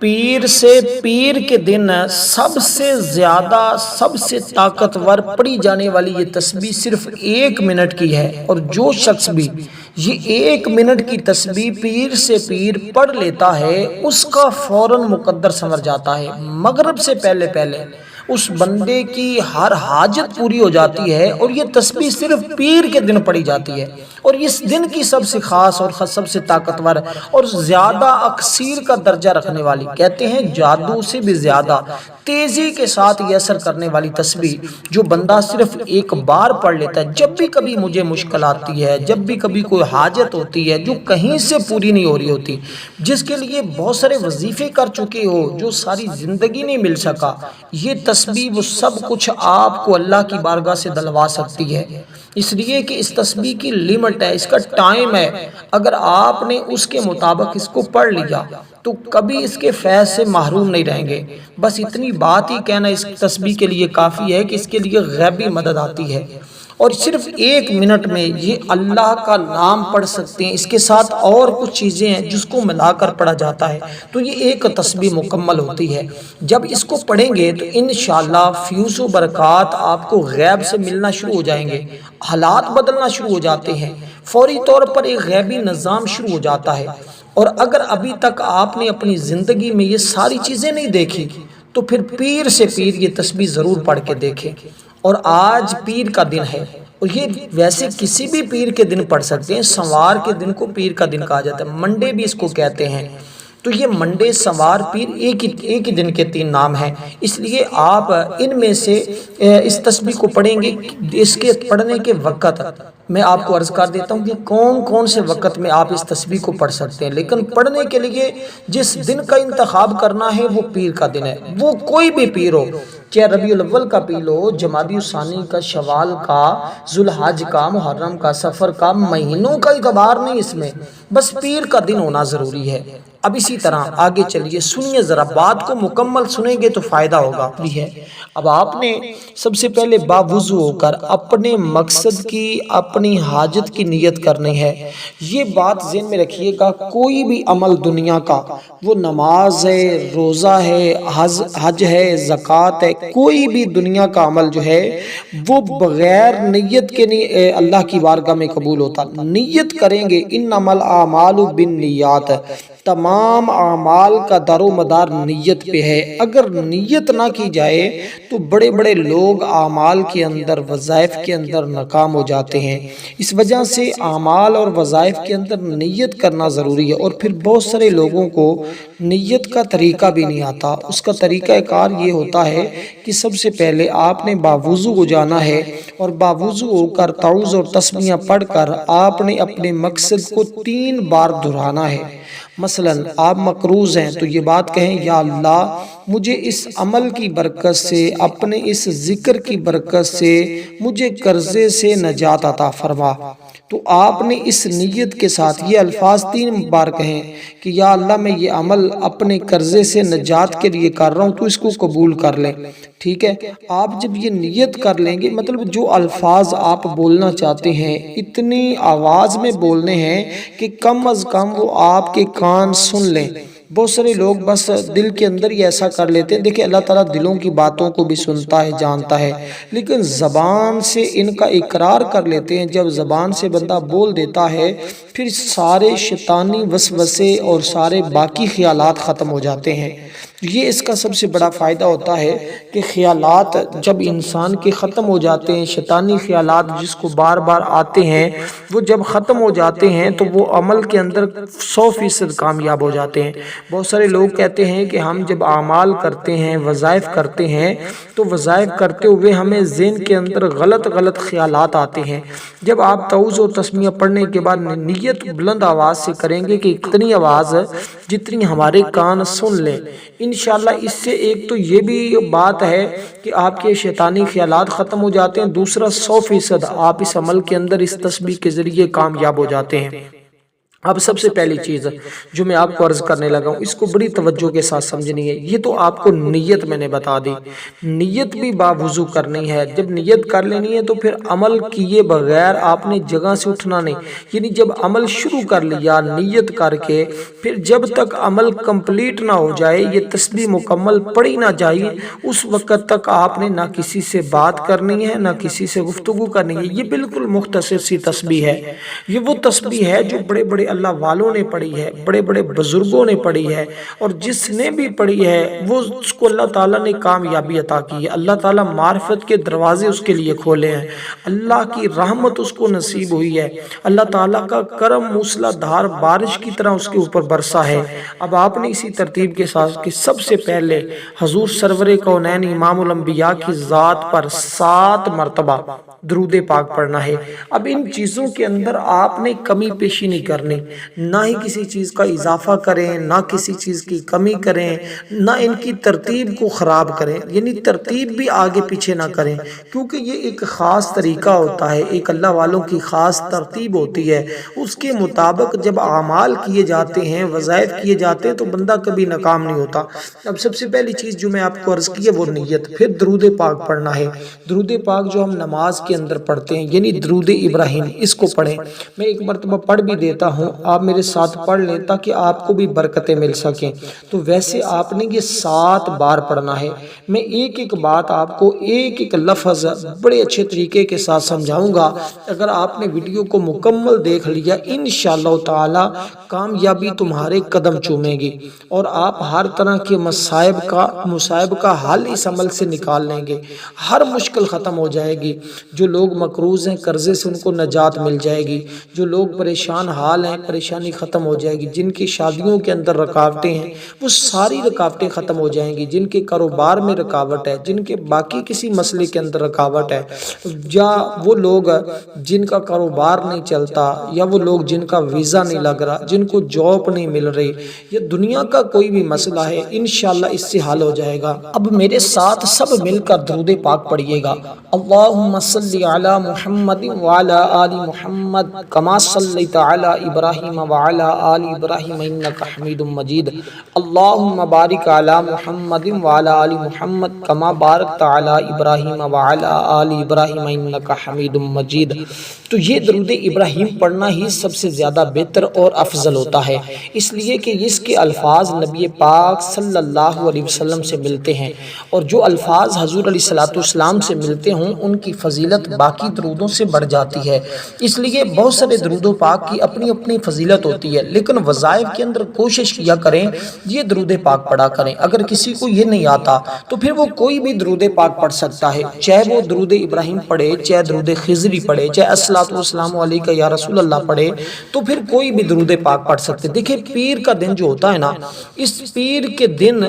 پیر سے پیر کے دن سب سے زیادہ سب سے طاقتور پڑھی جانے والی یہ تسبیح صرف 1 منٹ کی ہے، اور جو شخص بھی یہ 1 منٹ کی تسبیح پیر سے پیر پڑھ لیتا ہے اس کا فوراً مقدر سنور جاتا ہے۔ مغرب سے پہلے پہلے اس بندے کی ہر حاجت پوری ہو جاتی ہے، اور یہ تسبیح صرف پیر کے دن پڑھی جاتی ہے، اور اس دن کی سب سے خاص اور سب سے طاقتور اور زیادہ اکثیر کا درجہ رکھنے والی، کہتے ہیں جادو سے بھی زیادہ تیزی کے ساتھ یہ اثر کرنے والی تسبیح جو بندہ صرف ایک بار پڑھ لیتا ہے۔ جب بھی کبھی مجھے مشکل آتی ہے، جب بھی کبھی کوئی حاجت ہوتی ہے جو کہیں سے پوری نہیں ہو رہی ہوتی، جس کے لیے بہت سارے وظیفے کر چکے ہو، جو ساری زندگی نہیں مل سکا، یہ تسبیح وہ سب کچھ آپ کو اللہ کی بارگاہ سے دلوا سکتی ہے۔ اس لیے کہ اس تسبیح کی لیمٹ ہے، اس کا ٹائم ہے۔ اگر آپ نے اس کے مطابق اس کو پڑھ لیا تو کبھی اس کے فیض سے محروم نہیں رہیں گے۔ بس اتنی بات ہی کہنا اس تسبیح کے لیے کافی ہے کہ اس کے لیے غیبی مدد آتی ہے، اور صرف 1 منٹ میں یہ اللہ کا نام پڑھ سکتے ہیں۔ اس کے ساتھ اور کچھ چیزیں ہیں جس کو ملا کر پڑھا جاتا ہے، تو یہ ایک تسبیح مکمل ہوتی ہے۔ جب اس کو پڑھیں گے تو انشاءاللہ فیوز و برکات آپ کو غیب سے ملنا شروع ہو جائیں گے، حالات بدلنا شروع ہو جاتے ہیں، فوری طور پر ایک غیبی نظام شروع ہو جاتا ہے۔ اور اگر ابھی تک آپ نے اپنی زندگی میں یہ ساری چیزیں نہیں دیکھی تو پھر پیر سے پیر یہ تسبیح ضرور پڑھ کے دیکھیں۔ اور آج پیر کا دن ہے، اور یہ ویسے کسی بھی پیر کے دن پڑھ سکتے ہیں۔ سوار کے دن کو پیر کا دن کہا جاتا ہے، منڈے بھی اس کو کہتے ہیں۔ تو یہ منڈے، سوار، پیر ایک ہی دن کے 3 نام ہیں، اس لیے آپ ان میں سے اس تسبیح کو پڑھیں گے۔ اس کے پڑھنے کے وقت میں آپ کو عرض کر دیتا ہوں کہ کون سے وقت میں آپ اس تسبیح کو پڑھ سکتے ہیں، لیکن پڑھنے کے لیے جس دن کا انتخاب کرنا ہے وہ پیر کا دن ہے۔ وہ کوئی بھی پیر ہو، چاہے ربیع الاول کا پیر ہو، جمادی الثانی کا، شوال کا، ذوالحج کا، محرم کا، سفر کا، مہینوں کا اعتبار نہیں اس میں، بس پیر کا دن ہونا ضروری ہے۔ اب اسی طرح آگے چلیے، سنیے ذرا، بات کو مکمل سنیں گے تو فائدہ ہوگا۔ اب آپ نے سب سے پہلے باوضو ہو کر اپنے مقصد کی، اپنی حاجت کی نیت کرنی ہے۔ یہ بات ذہن میں رکھیے گا، کوئی بھی عمل دنیا کا، وہ نماز ہے، روزہ ہے، حج ہے، زکوٰۃ ہے، کوئی بھی دنیا کا عمل جو ہے وہ بغیر نیت کے نہیں اللہ کی بارگاہ میں قبول ہوتا۔ نیت کریں گے، انما الاعمال بالنیات، تمام اعمال کا دار و مدار نیت پہ ہے۔ اگر نیت نہ کی جائے تو بڑے بڑے لوگ اعمال کے اندر، وظائف کے اندر ناکام ہو جاتے ہیں۔ اس وجہ سے اعمال اور وظائف کے اندر نیت کرنا ضروری ہے۔ اور پھر بہت سارے لوگوں کو نیت کا طریقہ بھی نہیں آتا۔ اس کا طریقہ کار یہ ہوتا ہے کہ سب سے پہلے آپ نے باوضو ہو جانا ہے، اور باوضو ہو کر تعوذ اور تسمیہ پڑھ کر آپ نے اپنے مقصد کو 3 بار دہرانا ہے۔ مثلا آپ مقروض ہیں تو یہ بات کہیں، یا اللہ مجھے اس عمل کی برکت سے، اپنے اس ذکر کی برکت سے مجھے قرضے سے نجات عطا فرما۔ تو آپ نے اس نیت کے ساتھ یہ الفاظ 3 بار کہیں کہ یا اللہ میں یہ عمل اپنے قرضے سے نجات کے لیے کر رہا ہوں، تو اس کو قبول کر لیں۔ ٹھیک ہے، آپ جب یہ نیت کر لیں گے، مطلب جو الفاظ آپ بولنا چاہتے ہیں اتنی آواز میں بولنے ہیں کہ کم از کم وہ آپ کے کان سن لیں۔ بہت سارے لوگ بس دل کے اندر ہی ایسا کر لیتے ہیں۔ دیکھیں اللہ تعالیٰ دلوں کی باتوں کو بھی سنتا ہے، جانتا ہے، لیکن زبان سے ان کا اقرار کر لیتے ہیں۔ جب زبان سے بندہ بول دیتا ہے پھر سارے شیطانی وسوسے اور سارے باقی خیالات ختم ہو جاتے ہیں۔ یہ اس کا سب سے بڑا فائدہ ہوتا ہے کہ خیالات جب انسان کے ختم ہو جاتے ہیں، شیطانی خیالات جس کو بار بار آتے ہیں، وہ جب ختم ہو جاتے ہیں تو وہ عمل کے اندر 100% کامیاب ہو جاتے ہیں۔ بہت سارے لوگ کہتے ہیں کہ ہم جب اعمال کرتے ہیں، وظائف کرتے ہیں، تو وظائف کرتے ہوئے ہمیں ذہن کے اندر غلط خیالات آتے ہیں۔ جب آپ تعوذ و تسمیہ پڑھنے کے بعد نیت بلند آواز سے کریں گے کہ اتنی آواز جتنی ہمارے کان سن لیں، انشاءاللہ اس سے ایک تو یہ بھی بات ہے کہ آپ کے شیطانی خیالات ختم ہو جاتے ہیں، دوسرا 100% آپ اس عمل کے اندر اس تسبیح کے ذریعے کامیاب ہو جاتے ہیں۔ اب سب سے پہلی چیز جو میں آپ کو عرض کرنے لگا ہوں، اس کو بڑی توجہ کے ساتھ سمجھنی ہے۔ یہ تو آپ کو نیت میں نے بتا دی، نیت بھی باوضو کرنی ہے۔ جب نیت کر لینی ہے تو پھر عمل کیے بغیر آپ نے جگہ سے اٹھنا نہیں، یعنی جب عمل شروع کر لیا نیت کر کے، پھر جب تک عمل کمپلیٹ نہ ہو جائے، یہ تسبیح مکمل پڑھی نہ جائے، اس وقت تک آپ نے نہ کسی سے بات کرنی ہے، نہ کسی سے گفتگو کرنی ہے۔ یہ بالکل مختصر سی تسبیح ہے۔ یہ وہ تسبیح ہے جو بڑے بڑے اللہ والوں نے پڑھی ہے، بڑے بڑے بزرگوں نے پڑھی ہے، اور جس نے بھی پڑھی ہے وہ اس کو اللہ تعالیٰ نے کامیابی عطا کی ہے۔ اللہ تعالیٰ معرفت کے دروازے اس کے لیے کھولے ہیں، اللہ کی رحمت اس کو نصیب ہوئی ہے، اللہ تعالیٰ کا کرم موسلا دھار بارش کی طرح اس کے اوپر برسا ہے۔ اب آپ نے اسی ترتیب کے ساتھ کہ سب سے پہلے حضور سرور کونین امام الانبیاء کی ذات پر 7 مرتبہ درود پاک پڑھنا ہے۔ اب ان چیزوں کے اندر آپ نے کمی پیشی نہیں کرنی، نہ ہی کسی چیز کا اضافہ کریں، نہ کسی چیز کی کمی کریں، نہ ان کی ترتیب کو خراب کریں، یعنی ترتیب بھی آگے پیچھے نہ کریں، کیونکہ یہ ایک خاص طریقہ ہوتا ہے، ایک اللہ والوں کی خاص ترتیب ہوتی ہے۔ اس کے مطابق جب اعمال کیے جاتے ہیں، وظائف کیے جاتے ہیں، تو بندہ کبھی ناکام نہیں ہوتا۔ اب سب سے پہلی چیز جو میں آپ کو عرض کی ہے وہ نیت، پھر درود پاک پڑھنا ہے۔ درود پاک جو ہم نماز کے اندر پڑھتے ہیں، یعنی درود ابراہیم، اس کو پڑھیں۔ میں ایک مرتبہ پڑھ بھی دیتا ہوں، آپ میرے ساتھ پڑھ لیں تاکہ آپ کو بھی برکتیں مل سکیں۔ تو ویسے آپ نے یہ 7 بار پڑھنا ہے۔ میں ایک ایک بات آپ کو ایک ایک لفظ بڑے اچھے طریقے کے ساتھ سمجھاؤں گا۔ اگر آپ نے ویڈیو کو مکمل دیکھ لیا، انشاءاللہ تعالی کامیابی تمہارے قدم چومے گی، اور آپ ہر طرح کے مصائب کا حل اس عمل سے نکال لیں گے۔ ہر مشکل ختم ہو جائے گی۔ جو لوگ مقروض ہیں قرضے سے، ان کو نجات مل جائے گی۔ جو لوگ پریشان حال ہیں، پریشانی ختم ہو جائے گی۔ جن کی شادیوں کے اندر رکاوٹیں ہیں، وہ ساری رکاوٹیں ختم ہو جائیں گی۔ جن کے کاروبار میں رکاوٹ ہے، جن کے باقی کسی مسئلے کے اندر رکاوٹ ہے، یا وہ لوگ جن کا کاروبار نہیں چلتا، یا وہ لوگ جن کا ویزا نہیں لگ رہا، جن کو جاب نہیں مل رہی، یا دنیا کا کوئی بھی مسئلہ ہے، انشاءاللہ اس سے حل ہو جائے گا۔ اب میرے ساتھ سب مل کر درود پاک پڑھیے گا۔ اللہم صلی علی محمد وعلی آل محمد کما صلیت علی ابراہیم وعلی آل ابراہیم انک حمید مجید۔ اللہم بارک علی محمد وعلی آل محمد کما بارکت علی ابراہیم وعلی آل ابراہیم انک حمید مجید۔ تو یہ درود ابراہیم پڑھنا ہی سب سے زیادہ بہتر اور افضل ہوتا ہے، اس لیے کہ اس کے الفاظ نبی پاک صلی اللہ علیہ وسلم سے ملتے ہیں، اور جو الفاظ حضور علیہ السلام سے ملتے ہوں ان کی فضیلت باقی درودوں سے بڑھ جاتی ہے۔ اس لیے بہت سارے درود پاک کی اپنی اپنی فضیلت ہوتی ہے، لیکن وظائف کے اندر کوشش کیا کریں یہ درود پاک پڑھا کریں۔ اگر کسی کو یہ نہیں آتا تو پھر وہ کوئی بھی درود پاک پڑھ سکتا ہے، چاہے وہ درود ابراہیم پڑھے، چاہے درود خضری پڑھے، چاہے السلام علیکہ یا رسول اللہ پڑھے، تو پھر کوئی بھی درود پاک پڑھ سکتے۔ دیکھیں پیر کا دن جو ہوتا ہے نا، اس پیر کے دن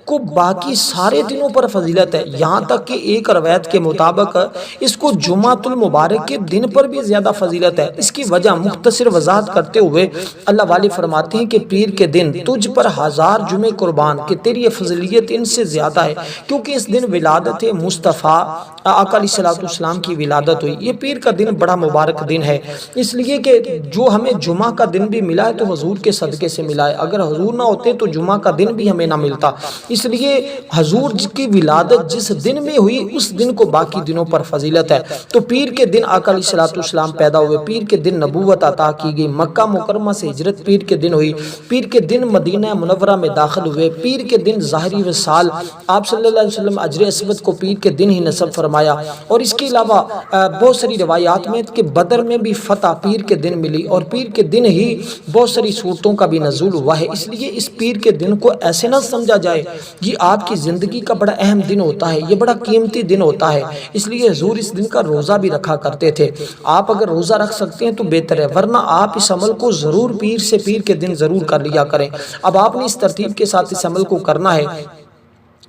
کو باقی سارے دنوں پر فضیلت ہے، یہاں تک کہ ایک روایت کے مطابق اس کو جمعۃ المبارک کے دن پر بھی زیادہ فضیلت ہے۔ اس کی وجہ مختصر وضاحت کرتے ہوئے اللہ والے فرماتے ہیں کہ پیر کے دن تجھ پر 1000 جمعے قربان، کہ تیری فضیلت ان سے زیادہ ہے، کیونکہ اس دن ولادت مصطفیٰ آقا علیہ السلام کی ولادت ہوئی۔ یہ پیر کا دن بڑا مبارک دن ہے، اس لیے کہ جو ہمیں جمعہ کا دن بھی ملا ہے تو حضور کے صدقے سے ملا ہے، اگر حضور نہ ہوتے تو جمعہ کا دن بھی ہمیں نہ ملتا۔ اس لیے حضور کی ولادت جس دن میں ہوئی اس دن کو باقی دنوں پر فضیلت ہے۔ تو پیر کے دن آقا علیہ السلام پیدا ہوئے، پیر کے دن نبوت عطا کی گئی، مکہ مکرمہ سے ہجرت پیر کے دن ہوئی، پیر کے دن مدینہ منورہ میں داخل ہوئے، پیر کے دن ظاہری وصال آپ صلی اللہ علیہ وسلم اجر اسود کو پیر کے دن ہی نصب فرمایا۔ اور اس کے علاوہ بہت ساری روایات میں کہ بدر میں بھی فتح پیر کے دن ملی، اور پیر کے دن ہی بہت ساری صورتوں کا بھی نزول ہوا ہے۔ اس لیے اس پیر کے دن کو ایسے نہ سمجھا جائے یہ آپ کی زندگی کا بڑا اہم دن ہوتا ہے، یہ بڑا قیمتی دن ہوتا ہے، اس لیے حضور اس دن کا روزہ بھی رکھا کرتے تھے۔ آپ اگر روزہ رکھ سکتے ہیں تو بہتر ہے، ورنہ آپ اس عمل کو ضرور پیر کے دن ضرور کر لیا کریں۔ اب آپ نے اس ترتیب کے ساتھ اس عمل کو کرنا ہے۔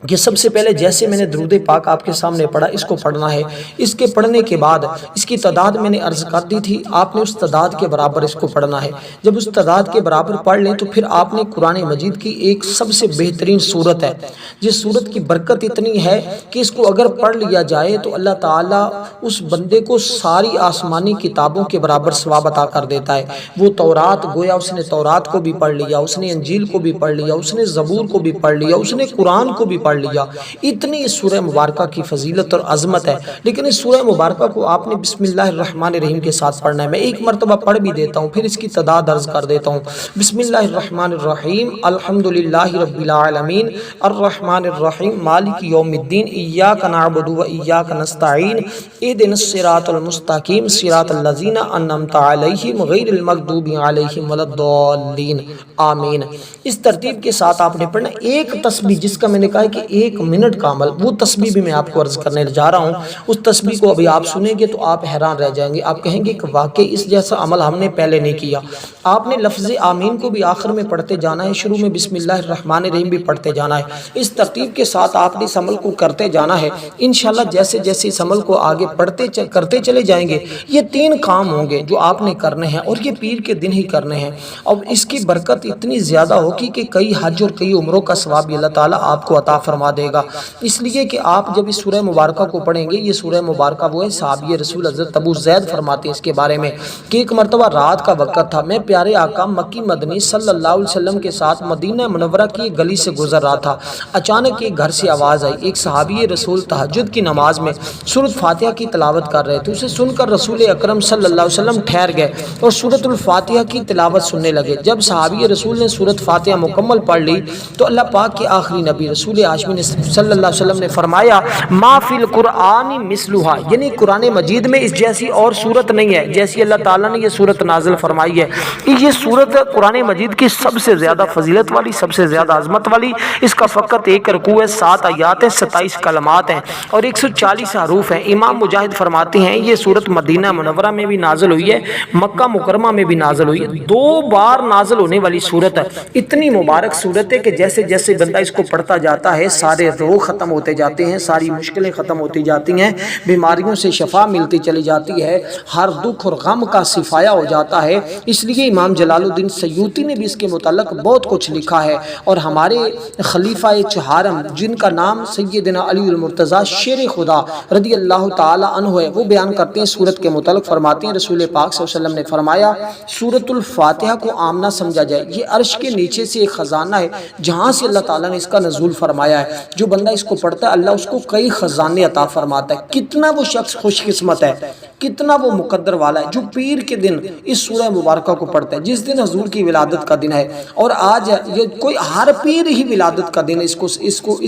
کہ سب سے پہلے جیسے میں نے درود پاک آپ کے سامنے پڑھا اس کو پڑھنا ہے، اس کے پڑھنے کے بعد اس کی تعداد میں نے عرض کر دی تھی، آپ نے اس تعداد کے برابر اس کو پڑھنا ہے۔ جب اس تعداد کے برابر پڑھ لیں تو پھر آپ نے قرآن مجید کی ایک سب سے بہترین صورت ہے، جس صورت کی برکت اتنی ہے کہ اس کو اگر پڑھ لیا جائے تو اللہ تعالیٰ اس بندے کو ساری آسمانی کتابوں کے برابر ثواب عطا کر دیتا ہے۔ وہ تورات، گویا اس نے تورات کو بھی پڑھ لیا، اس نے انجیل کو بھی پڑھ لیا، اس نے زبور کو بھی پڑھ لیا، اس نے قرآن کو بھی پڑھ لیا۔ اتنی اس سورہ مبارکہ کی فضیلت اور عظمت ہے، لیکن اس سورہ مبارکہ کو آپ نے بسم اللہ الرحمن الرحیم کے ساتھ پڑھنا ہے۔ میں ایک مرتبہ پڑھ بھی دیتا ہوں، پھر اس کی تعداد عرض کر دیتا ہوں۔ بسم اللہ الرحمن الرحیم، الحمدللہ رب العالمین، الرحمن الرحیم، مالک یوم الدین، ایاک نعبد و ایاک نستعین، اہدنا الصراط المستقیم، صراط الذین انعمت علیہم غیر المغضوب علیہم ولا الضالین، آمین۔ اس ترتیب کے ساتھ آپ نے پڑھنا۔ ایک تسبیح جس کا میں نے کہا ہے کہ 1 منٹ کا عمل، وہ تسبیح بھی میں آپ کو عرض کرنے جا رہا ہوں۔ اس تسبیح کو ابھی آپ سنیں گے تو آپ حیران رہ جائیں گے، آپ کہیں گے کہ واقعی اس جیسا عمل ہم نے پہلے نہیں کیا۔ آپ نے لفظ آمین کو بھی آخر میں پڑھتے جانا ہے، شروع میں بسم اللہ الرحمن الرحیم بھی پڑھتے جانا ہے۔ اس ترتیب کے ساتھ آپ نے اس عمل کو کرتے جانا ہے۔ انشاءاللہ جیسے جیسے اس عمل کو آگے کرتے چلے جائیں گے، یہ 3 کام ہوں گے جو آپ نے کرنے ہیں، اور یہ پیر کے دن ہی کرنے ہیں، اور اس کی برکت اتنی زیادہ ہوگی کہ کئی حج اور کئی عمروں کا ثواب اللہ تعالیٰ آپ کو عطا فرما دے گا۔ اس لیے کہ آپ جب اس سورہ مبارکہ کو پڑھیں گے، یہ سورہ مبارکہ وہ ہے، صحابی رسول حضرت ابو زید فرماتے ہیں اس کے بارے میں کہ ایک مرتبہ رات کا وقت تھا، میں پیارے آقا مکی مدنی صلی اللہ علیہ وسلم کے ساتھ مدینہ منورہ کی ایک گلی سے گزر رہا تھا۔ اچانک ایک گھر سے آواز آئی، ایک صحابی رسول تہجد کی نماز میں سورۃ فاتحہ کی تلاوت کر رہے تھے۔ اسے سن کر رسول اکرم صلی اللہ علیہ وسلم ٹھہر گئے اور سورۃ الفاتحہ کی تلاوت سننے لگے۔ جب صحابی رسول نے سورۃ فاتحہ مکمل پڑھ لی تو اللہ پاک کے آخری نبی رسول ہاشمی نے صلی اللہ علیہ وسلم نے فرمایا، ما فی القرآن مثلھا، یعنی قرآن مجید میں اس جیسی اور صورت نہیں ہے جیسی اللہ تعالیٰ نے یہ صورت نازل فرمائی ہے۔ یہ صورت قرآن مجید کی سب سے زیادہ فضیلت والی، سب سے زیادہ عظمت والی، اس کا فقط 1 رکوع ہے، 7 آیات ہیں، 27 کلمات ہیں اور 140 حروف ہیں۔ امام مجاہد فرماتے ہیں یہ صورت مدینہ منورہ میں بھی نازل ہوئی ہے، مکہ مکرمہ میں بھی نازل ہوئی ہے، 2 بار نازل ہونے والی صورت ہے۔ اتنی مبارک صورت ہے کہ جیسے جیسے بندہ اس کو پڑھتا جاتا ہے سارے روگ ختم ہوتے جاتے ہیں، ساری مشکلیں ختم ہوتی جاتی ہیں، بیماریوں سے شفا ملتی چلی جاتی ہے، ہر دکھ اور غم کا صفایا ہو جاتا ہے۔ اس لیے امام جلال الدین سیوطی نے بھی اس کے متعلق بہت کچھ لکھا ہے، اور ہمارے خلیفہ 4 جن کا نام سیدنا علی المرتضیٰ شیر خدا رضی اللہ تعالی عنہ ہے، وہ بیان کرتے ہیں سورت کے متعلق، فرماتے ہیں رسول پاک صلی اللہ علیہ وسلم نے فرمایا سورۃ الفاتحہ کو عام نہ سمجھا جائے، یہ عرش کے نیچے سے ایک خزانہ ہے جہاں سے اللہ تعالیٰ نے اس کا نزول فرمایا ہے۔ جو بندہ اس کو پڑھتا ہے اللہ اس کو کئی خزانے عطا فرماتا ہے۔ کتنا وہ شخص خوش قسمت ہے، کتنا وہ مقدر والا ہے جو پیر کے دن اس سورہ مبارکہ کو پڑھتا ہے، جس دن حضور کی ولادت کا دن ہے۔ اور آج یہ کوئی ہر پیر ہی ولادت کا دن، اس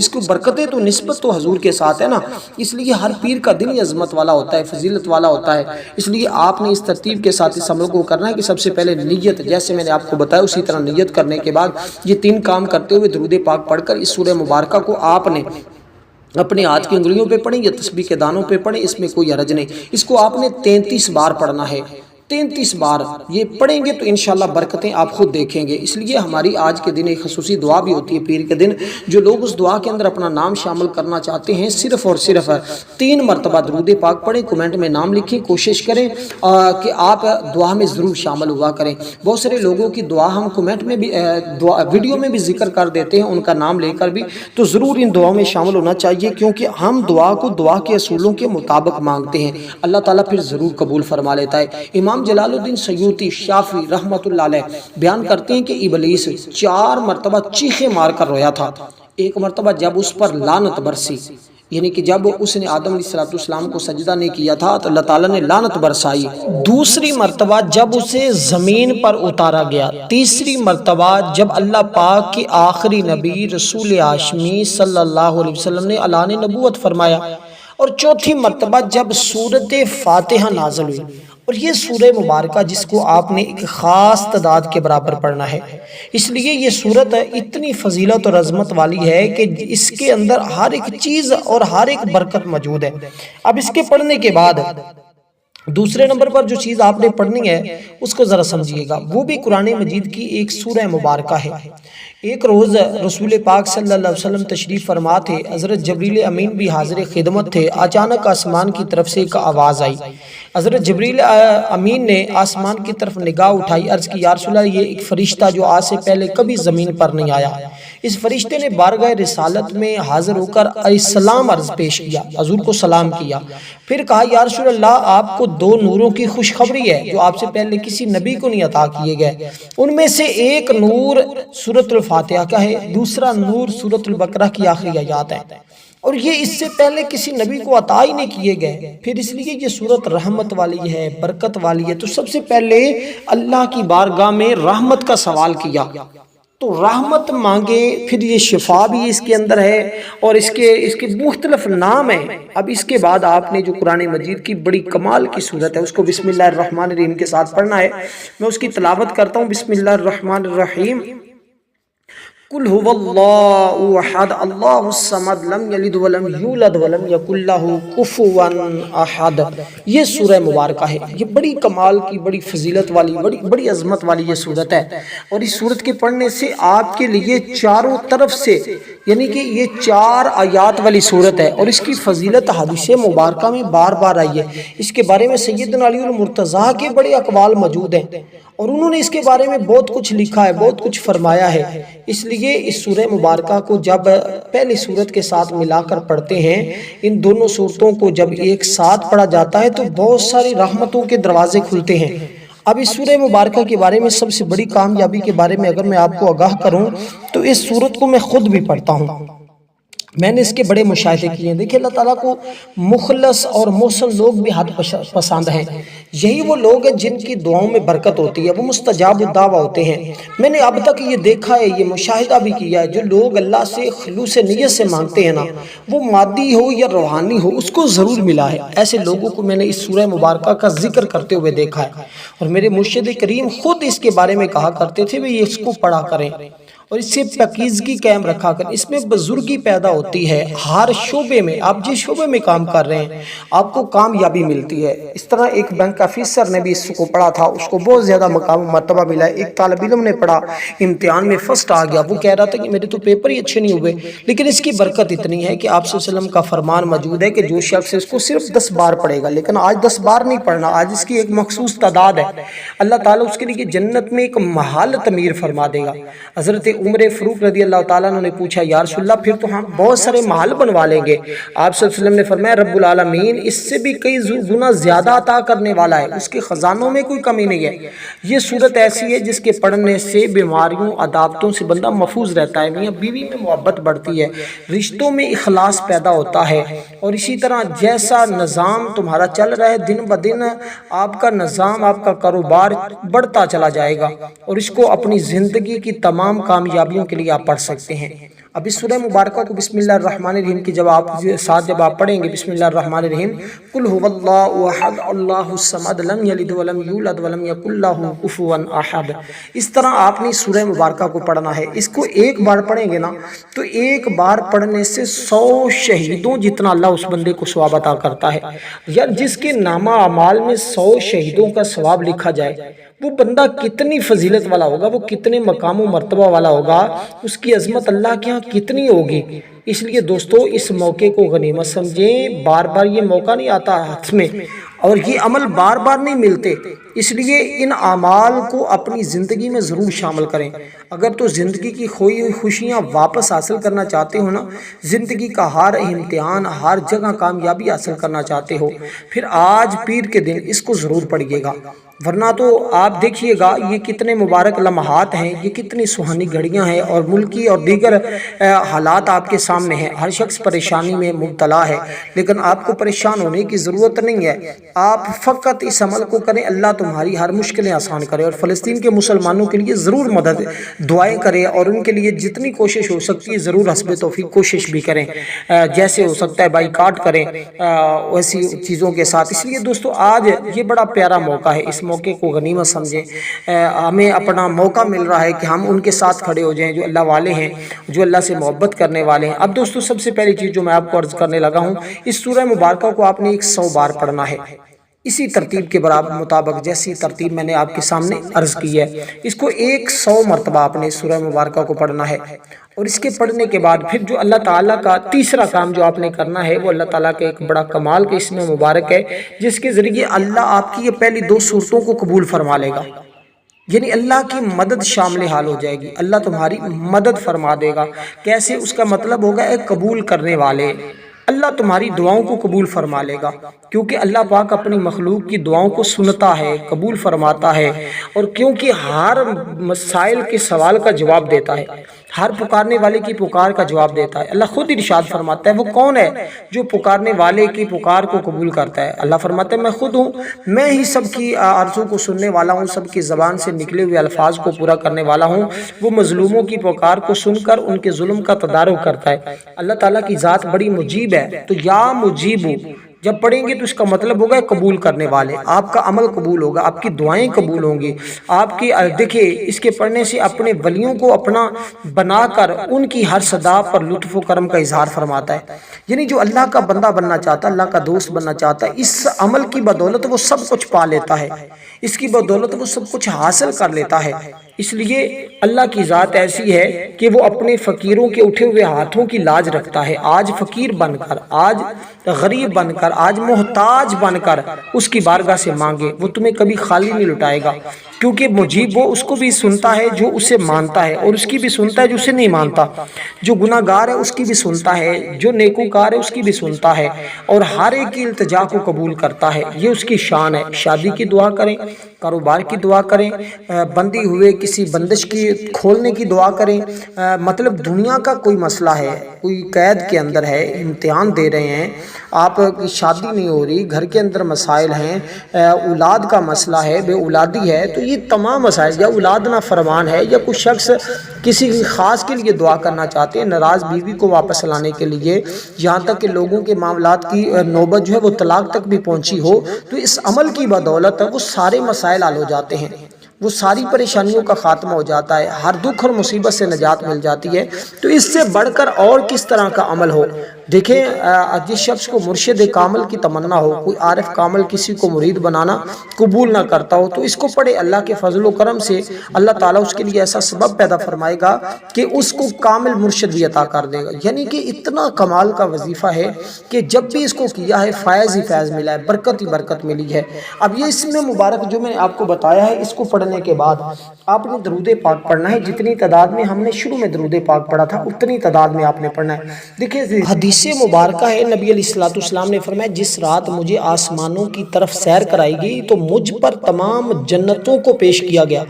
کو برکتیں تو نسبت تو حضور کے ساتھ ہے نا، اس لیے ہر پیر کا دن ہی عظمت والا ہوتا ہے، فضیلت والا ہوتا ہے۔ اس لیے آپ نے اس ترتیب کے ساتھ اس عمل کو کرنا ہے کہ سب سے پہلے نیت، جیسے میں نے آپ کو بتایا اسی طرح نیت کرنے کے بعد یہ 3 کام کرتے ہوئے درود پاک پڑھ کر اس سورہ مبارکہ کو آپ نے اپنے ہاتھ کی انگلیوں پہ پڑھیں یا تسبیح کے دانوں پہ پڑھیں، اس میں کوئی حرج نہیں۔ اس کو آپ نے 33 بار پڑھنا ہے، 33 بار یہ پڑھیں گے تو انشاءاللہ برکتیں آپ خود دیکھیں گے۔ اس لیے ہماری آج کے دن ایک خصوصی دعا بھی ہوتی ہے پیر کے دن، جو لوگ اس دعا کے اندر اپنا نام شامل کرنا چاہتے ہیں صرف اور صرف 3 مرتبہ درود پاک پڑھیں، کمنٹ میں نام لکھیں، کوشش کریں کہ آپ دعا میں ضرور شامل ہوا کریں۔ بہت سارے لوگوں کی دعا ہم کمنٹ میں بھی ویڈیو میں بھی ذکر کر دیتے ہیں، ان کا نام لے کر بھی، تو ضرور ان دعاؤں میں شامل ہونا چاہیے، کیونکہ ہم دعا کو دعا کے اصولوں کے مطابق مانگتے ہیں، اللہ تعالیٰ پھر ضرور قبول فرما لیتا ہے۔ امام جلال الدین سیوطی شافعی رحمۃ اللہ علیہ بیان کرتے ہیں کہ ابلیس 4 مرتبہ چیخیں مار کر رویا تھا۔ ایک مرتبہ جب اس پر لعنت برسی، یعنی کہ جب اس نے آدم علیہ السلام کو سجدہ نہیں کیا تھا تو اللہ تعالیٰ نے لعنت برسائی۔ دوسری مرتبہ جب اسے زمین پر اتارا گیا۔ تیسری مرتبہ جب اللہ پاک کی آخری نبی رسول ہاشمی صلی اللہ علیہ وسلم نے اعلان نبوت فرمایا، اور چوتھی مرتبہ جب سورۃ فاتحہ نازل ہوئی۔ اور یہ سورہ مبارکہ جس کو آپ نے ایک خاص تعداد کے برابر پڑھنا ہے، اس لیے یہ سورت اتنی فضیلت اور عظمت والی ہے کہ اس کے اندر ہر ایک چیز اور ہر ایک برکت موجود ہے۔ اب اس کے پڑھنے کے بعد دوسرے نمبر پر جو چیز آپ نے پڑھنی ہے اس کو ذرا سمجھیے گا، وہ بھی قرآن مجید کی ایک سورہ مبارکہ ہے ایک روز رسول پاک صلی اللہ علیہ وسلم تشریف فرما تھے، حضرت جبریل امین بھی حاضر خدمت تھے۔ اچانک آسمان کی طرف سے ایک آواز آئی۔ حضرت جبریل امین نے آسمان کی طرف نگاہ اٹھائی، عرض کی یا رسول اللہ، یہ ایک فرشتہ جو آج سے پہلے کبھی زمین پر نہیں آیا۔ اس فرشتے نے بارگاہ رسالت میں حاضر ہو کر السلام عرض پیش کیا، حضور کو سلام کیا، پھر کہا یا رسول اللہ، آپ کو دو نوروں کی خوشخبری ہے جو آپ سے پہلے کسی نبی کو نہیں عطا کیے گئے۔ ان میں سے ایک نور سورۃ الفاتحہ کا ہے، دوسرا نور سورۃ البقرہ کی آخری آیات ہے، اور یہ اس سے پہلے کسی نبی کو عطا ہی نہیں کیے گئے۔ پھر اس لیے یہ سورت رحمت والی ہے، برکت والی ہے، تو سب سے پہلے اللہ کی بارگاہ میں رحمت کا سوال کیا تو رحمت مانگے، پھر یہ شفا بھی اس کے اندر ہے، اور اس کے مختلف نام ہیں۔ اب اس کے بعد آپ نے جو قرآن مجید کی بڑی کمال کی صورت ہے اس کو بسم اللہ الرحمن الرحیم کے ساتھ پڑھنا ہے۔ میں اس کی تلاوت کرتا ہوں، بسم اللہ الرحمن الرحیم۔ قل هو اللہ احد اللہ الصمد لم یلد ولم یولد ولم یکن لہ کفوا احد۔ یہ سورہ مبارکہ ہے، یہ بڑی کمال کی، بڑی فضیلت والی، بڑی عظمت والی یہ سورت ہے، اور اس سورت کے پڑھنے سے آپ کے لیے چاروں طرف سے، یعنی کہ یہ 4 آیات والی سورت ہے، اور اس کی فضیلت حدیث مبارکہ میں بار بار آئی ہے۔ اس کے بارے میں سیدنا علی المرتضیٰ کے بڑے اقوال موجود ہیں، اور انہوں نے اس کے بارے میں بہت کچھ لکھا ہے، بہت کچھ فرمایا ہے۔ اس لیے اس سورہ مبارکہ کو جب پہلی سورت کے ساتھ ملا کر پڑھتے ہیں، ان دونوں سورتوں کو جب ایک ساتھ پڑھا جاتا ہے تو بہت ساری رحمتوں کے دروازے کھلتے ہیں۔ اب اس سورہ مبارکہ کے بارے میں سب سے بڑی کامیابی کے بارے میں اگر میں آپ کو آگاہ کروں تو اس سورت کو میں خود بھی پڑھتا ہوں، میں نے اس کے بڑے مشاہدے کیے ہیں۔ دیکھیں اللہ تعالیٰ کو مخلص اور محسن لوگ بھی حد پسند ہیں، یہی وہ لوگ ہیں جن کی دعاؤں میں برکت ہوتی ہے، وہ مستجاب الدعوہ ہوتے ہیں۔ میں نے اب تک یہ دیکھا ہے، یہ مشاہدہ بھی کیا ہے، جو لوگ اللہ سے خلوص نیت سے مانگتے ہیں نا، وہ مادی ہو یا روحانی ہو، اس کو ضرور ملا ہے۔ ایسے لوگوں کو میں نے اس سورہ مبارکہ کا ذکر کرتے ہوئے دیکھا ہے، اور میرے مرشد کریم خود اس کے بارے میں کہا کرتے تھے کہ اس کو پڑھا کریں اور اس سے پاکیزگی قائم رکھا کر، اس میں بزرگی پیدا ہوتی ہے۔ ہر شعبے میں آپ جس شعبے میں کام کر رہے ہیں آپ کو کامیابی ملتی ہے۔ اس طرح ایک بینک آفیسر نے بھی اس کو پڑھا تھا، اس کو بہت زیادہ مقام و مرتبہ ملا ہے۔ ایک طالب علم نے پڑھا، امتحان میں فرسٹ آ گیا، وہ کہہ رہا تھا کہ میرے تو پیپر ہی اچھے نہیں ہوئے، لیکن اس کی برکت اتنی ہے کہ آپ صلی اللہ علیہ وسلم کا فرمان موجود ہے کہ جو شخص اس کو صرف 10 بار پڑھے گا، لیکن آج 10 بار نہیں پڑھنا، آج اس کی ایک مخصوص تعداد ہے، اللہ تعالیٰ اس کے لیے جنت میں ایک محل تعمیر فرما دے گا۔ حضرت عمر فاروق رضی اللہ تعالیٰ عنہ نے پوچھا یا رسول اللہ پھر تو ہم بہت سارے محل بنوا لیں گے؟ آپ صلی اللہ علیہ وسلم نے فرمایا رب العالمین اس سے بھی کئی گنا زیادہ عطا کرنے والا ہے، اس کے خزانوں میں کوئی کمی نہیں ہے۔ یہ صورت ایسی ہے جس کے پڑھنے سے بیماریوں عداوتوں سے بندہ محفوظ رہتا ہے، میاں بیوی میں محبت بڑھتی ہے، رشتوں میں اخلاص پیدا ہوتا ہے، اور اسی طرح جیسا نظام تمہارا چل رہا ہے دن بدن آپ کا نظام، آپ کا کاروبار بڑھتا چلا جائے گا، اور اس کو اپنی زندگی کی تمام کامیابیوں کے لیے آپ پڑھ سکتے ہیں۔ اب اس سورہ مبارکہ کو بسم اللہ الرحمن الرحیم کی جب آپ پڑھیں گے، بسم اللہ الرحمن الرحیم، قل هو اللہ احد اللہ الصمد لم یلد ولم یولد ولم یکن لہ کفوا احد، اس طرح آپ نے سورہ مبارکہ کو پڑھنا ہے۔ اس کو ایک بار پڑھیں گے نا تو ایک بار پڑھنے سے 100 شہیدوں جتنا اللہ اس بندے کو ثواب عطا کرتا ہے۔ یار جس کے نامہ اعمال میں 100 شہیدوں کا ثواب لکھا جائے، وہ بندہ کتنی فضیلت والا ہوگا، وہ کتنے مقام و مرتبہ والا ہوگا، اس کی عظمت اللہ کے ہاں کتنی ہوگی۔ اس لیے دوستو اس موقع کو غنیمت سمجھیں، بار بار یہ موقع نہیں آتا ہاتھ میں، اور یہ عمل بار بار نہیں ملتے، اس لیے ان اعمال کو اپنی زندگی میں ضرور شامل کریں۔ اگر تو زندگی کی کھوئی ہوئی خوشیاں واپس حاصل کرنا چاہتے ہو نا، زندگی کا ہر امتحان، ہر جگہ کامیابی حاصل کرنا چاہتے ہو، پھر آج پیر کے دن اس کو ضرور پڑھیے گا، ورنہ تو آپ دیکھیے گا یہ کتنے مبارک لمحات ہیں، یہ کتنی سہانی گھڑیاں ہیں، اور ملکی اور دیگر حالات آپ کے سامنے ہیں۔ ہر شخص پریشانی میں مبتلا ہے، لیکن آپ کو پریشان ہونے کی ضرورت نہیں ہے، آپ فقط اس عمل کو کریں، اللہ تمہاری ہر مشکلیں آسان کرے، اور فلسطین کے مسلمانوں کے لیے ضرور مدد دعائیں کریں، اور ان کے لیے جتنی کوشش ہو سکتی ہے ضرور حسب توفیق کوشش بھی کریں، جیسے ہو سکتا ہے بائیکاٹ کریں ویسی چیزوں کے ساتھ۔ اس لیے دوستو آج یہ بڑا پیارا موقع ہے، اس موقع کو غنیمت سمجھیں، ہمیں اپنا موقع مل رہا ہے کہ ہم ان کے ساتھ کھڑے ہو جائیں جو اللہ والے ہیں، جو اللہ سے محبت کرنے والے ہیں۔ اب دوستو سب سے پہلی چیز جو میں آپ کو عرض کرنے لگا ہوں، اس سورہ مبارکہ کو آپ نے 100 بار پڑھنا ہے۔ اسی ترتیب کے برابر مطابق جیسی ترتیب میں نے آپ کے سامنے عرض کی ہے، اس کو 100 مرتبہ آپ نے سورہ مبارکہ کو پڑھنا ہے، اور اس کے پڑھنے کے بعد پھر جو اللہ تعالیٰ کا تیسرا کام جو آپ نے کرنا ہے وہ اللہ تعالیٰ کا ایک بڑا کمال کے اس میں مبارک ہے، جس کے ذریعے اللہ آپ کی یہ پہلی 2 صورتوں کو قبول فرما لے گا، یعنی اللہ کی مدد شامل حال ہو جائے گی، اللہ تمہاری مدد فرما دے گا۔ کیسے؟ اس کا مطلب ہوگا ایک قبول کرنے والے، اللہ تمہاری دعاؤں کو قبول فرما لے گا، کیونکہ اللہ پاک اپنی مخلوق کی دعاؤں کو سنتا ہے، قبول فرماتا ہے، اور کیونکہ ہر مسائل کے سوال کا جواب دیتا ہے، ہر پکارنے والے کی پکار کا جواب دیتا ہے۔ اللہ خود ارشاد فرماتا ہے وہ کون ہے جو پکارنے والے کی پکار کو قبول کرتا ہے؟ اللہ فرماتا ہے میں خود ہوں، میں ہی سب کی عرضوں کو سننے والا ہوں، سب کی زبان سے نکلے ہوئے الفاظ کو پورا کرنے والا ہوں۔ وہ مظلوموں کی پکار کو سن کر ان کے ظلم کا تدارک کرتا ہے۔ اللہ تعالیٰ کی ذات بڑی مجیب ہے، تو یا مجیبو جب پڑھیں گے تو اس کا مطلب ہوگا قبول کرنے والے، آپ کا عمل قبول ہوگا، آپ کی دعائیں قبول ہوں گی، آپ کی دیکھیں اس کے پڑھنے سے اپنے ولیوں کو اپنا بنا کر ان کی ہر صدا پر لطف و کرم کا اظہار فرماتا ہے۔ یعنی جو اللہ کا بندہ بننا چاہتا ہے، اللہ کا دوست بننا چاہتا ہے، اس عمل کی بدولت وہ سب کچھ پا لیتا ہے، اس کی بدولت وہ سب کچھ حاصل کر لیتا ہے۔ اس لیے اللہ کی ذات ایسی ہے کہ وہ اپنے فقیروں کے اٹھے ہوئے ہاتھوں کی لاج رکھتا ہے۔ آج فقیر بن کر، آج غریب بن کر، آج محتاج بن کر اس کی بارگاہ سے مانگے، وہ تمہیں کبھی خالی نہیں لٹائے گا، کیونکہ مجیب وہ اس کو بھی سنتا ہے جو اسے مانتا ہے، اور اس کی بھی سنتا ہے جو اسے نہیں مانتا، جو گناہ گار ہے اس کی بھی سنتا ہے، جو نیکوکار ہے اس کی بھی سنتا ہے، اور ہر ایک کی التجا کو قبول کرتا ہے۔ یہ اس کی شان ہے۔ شادی کی دعا کریں، کاروبار کی دعا کریں، بندی ہوئے کسی بندش کی کھولنے کی دعا کریں، مطلب دنیا کا کوئی مسئلہ ہے، کوئی قید کے اندر ہے، امتحان دے رہے ہیں، آپ کی شادی نہیں ہو رہی، گھر کے اندر مسائل ہیں، اولاد کا مسئلہ ہے، بے اولادی ہے، تو یہ تمام مسائل، یا اولاد نہ فرمان ہے، یا کوئی شخص کسی خاص کے لیے دعا کرنا چاہتے ہیں، ناراض بیوی کو واپس لانے کے لیے، یہاں تک کہ لوگوں کے معاملات کی نوبت جو ہے وہ طلاق تک بھی پہنچی ہو، تو اس عمل کی بدولت وہ سارے مسائل حل ہو جاتے ہیں، وہ ساری پریشانیوں کا خاتمہ ہو جاتا ہے، ہر دکھ اور مصیبت سے نجات مل جاتی ہے۔ تو اس سے بڑھ کر اور کس طرح کا عمل ہو؟ دیکھیں جس شخص کو مرشد کامل کی تمنا ہو، کوئی عارف کامل کسی کو مرید بنانا قبول نہ کرتا ہو، تو اس کو پڑھے، اللہ کے فضل و کرم سے اللہ تعالیٰ اس کے لیے ایسا سبب پیدا فرمائے گا کہ اس کو کامل مرشد بھی عطا کر دے گا۔ یعنی کہ اتنا کمال کا وظیفہ ہے کہ جب بھی اس کو کیا ہے فیض ہی فیض ملا ہے، برکت ہی برکت ملی ہے۔ اب یہ اس میں مبارک جو میں نے آپ کو بتایا ہے، اس کو پڑھنے کے بعد آپ نے درود پاک پڑھنا ہے، جتنی تعداد میں ہم نے شروع میں درود پاک پڑھا تھا اتنی تعداد میں آپ نے پڑھنا ہے۔ دیکھیں حدیث مبارکہ ہے، نبی علیہ السلام نے فرمایا جس رات مجھے آسمانوں کی طرف سیر کرائی گئی تو مجھ پر تمام جنتوں کو پیش کیا گیا،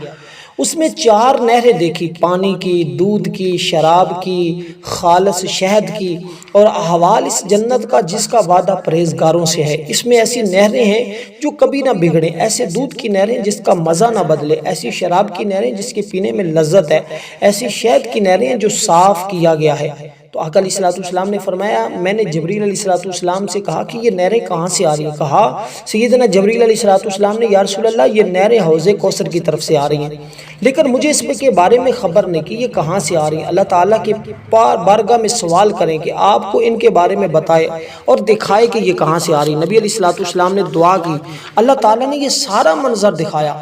اس میں 4 نہریں دیکھی، پانی کی، دودھ کی، شراب کی، خالص شہد کی، اور احوال اس جنت کا جس کا وعدہ پرہیزگاروں سے ہے۔ اس میں ایسی نہریں ہیں جو کبھی نہ بگڑیں، ایسے دودھ کی نہریں جس کا مزہ نہ بدلے، ایسی شراب کی نہریں جس کے پینے میں لذت ہے، ایسی شہد کی نہریں جو صاف کیا گیا ہے۔ تو آقا علیہ السلام نے فرمایا، میں نے جبریل علیہ السلام سے کہا کہ یہ نہریں کہاں سے آ رہی ہیں؟ کہا سیدنا جبریل علیہ السلام نے، یا رسول اللہ یہ نہریں حوض کوثر کی طرف سے آ رہی ہیں، لیکن مجھے اس کے بارے میں خبر نہیں کہ یہ کہاں سے آ رہی ہیں۔ اللہ تعالیٰ کے بارگاہ میں سوال کریں کہ آپ کو ان کے بارے میں بتائے اور دکھائے کہ یہ کہاں سے آ رہی ہیں۔ نبی علیہ السلام نے دعا کی، اللہ تعالیٰ نے یہ سارا منظر دکھایا۔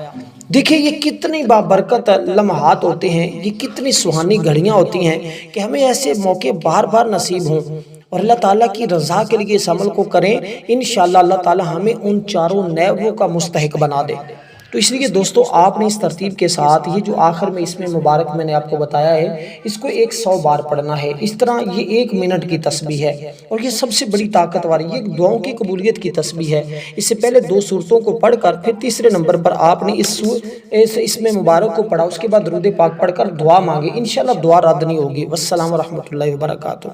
دیکھیں یہ کتنی بابرکت لمحات ہوتے ہیں، یہ کتنی سہانی گھڑیاں ہوتی ہیں کہ ہمیں ایسے موقع بار بار نصیب ہوں، اور اللہ تعالیٰ کی رضا کے لیے اس عمل کو کریں، انشاءاللہ اللہ تعالیٰ ہمیں ان 4 نعمتوں کا مستحق بنا دے۔ تو اس لیے دوستو آپ نے اس ترتیب کے ساتھ یہ جو آخر میں اس میں مبارک میں نے آپ کو بتایا ہے، اس کو 100 بار پڑھنا ہے۔ اس طرح یہ 1 منٹ کی تسبیح ہے، اور یہ سب سے بڑی طاقت والی، یہ دعاؤں کی قبولیت کی تسبیح ہے۔ اس سے پہلے 2 سورتوں کو پڑھ کر پھر تیسرے نمبر پر آپ نے اس میں مبارک کو پڑھا، اس کے بعد درود پاک پڑھ کر دعا مانگے، انشاءاللہ دعا رد نہیں ہوگی۔ والسلام ورحمۃ اللہ وبرکاتہ۔